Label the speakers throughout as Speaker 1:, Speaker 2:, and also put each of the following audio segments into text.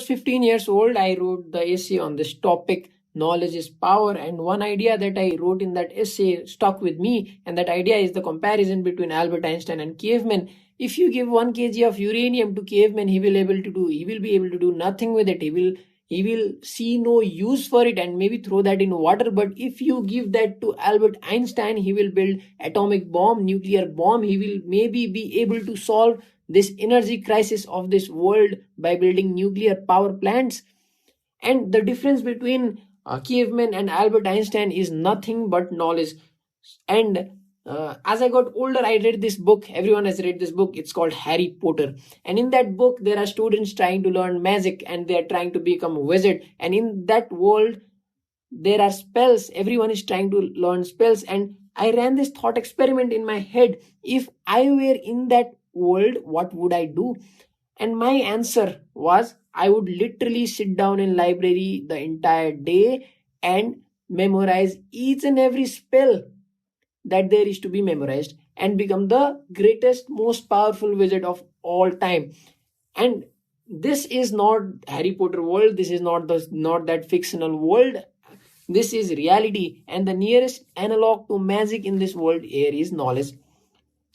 Speaker 1: 15 years old, I wrote the essay on this topic, knowledge is power. And one idea that I wrote in that essay stuck with me. And that idea is the comparison between Albert Einstein and cavemen. If you give 1 kg of uranium to caveman, he will be able to do nothing with it. He will see no use for it and maybe throw that in water. But if you give that to Albert Einstein, he will build atomic bomb, nuclear bomb. He will maybe be able to solve this energy crisis of this world by building nuclear power plants. And the difference between caveman and Albert Einstein is nothing but knowledge. And as I got older, I read this book. Everyone has read this book. It's called Harry Potter. And in that book, there are students trying to learn magic and they are trying to become a wizard. And in that world, there are spells. Everyone is trying to learn spells. And I ran this thought experiment in my head. If I were in that world, what would I do? And my answer was, I would literally sit down in library the entire day and memorize each and every spell that there is to be memorized and become the greatest, most powerful wizard of all time. And this is not Harry Potter world. This is not that fictional world. This is reality. And the nearest analog to magic in this world here is knowledge.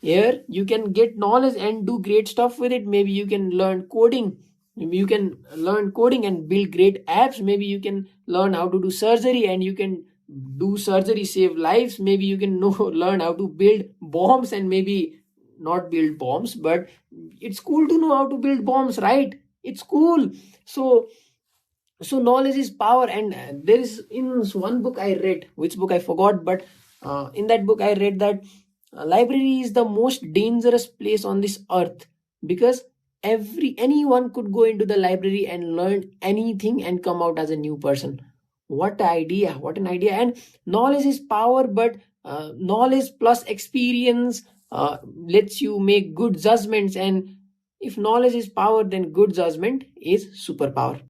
Speaker 1: Here you can get knowledge and do great stuff with it. Maybe you can learn coding. Maybe you can learn coding and build great apps. Maybe you can learn how to do surgery and you can do surgery, save lives. Maybe you can learn how to build bombs and maybe not build bombs, but it's cool to know how to build bombs, right? It's cool. So knowledge is power. And there is in one book I read, which book I forgot, but in that book I read that library is the most dangerous place on this earth, because anyone could go into the library and learn anything and come out as a new person. What an idea. And knowledge is power, but knowledge plus experience lets you make good judgments. And if knowledge is power, then good judgment is superpower.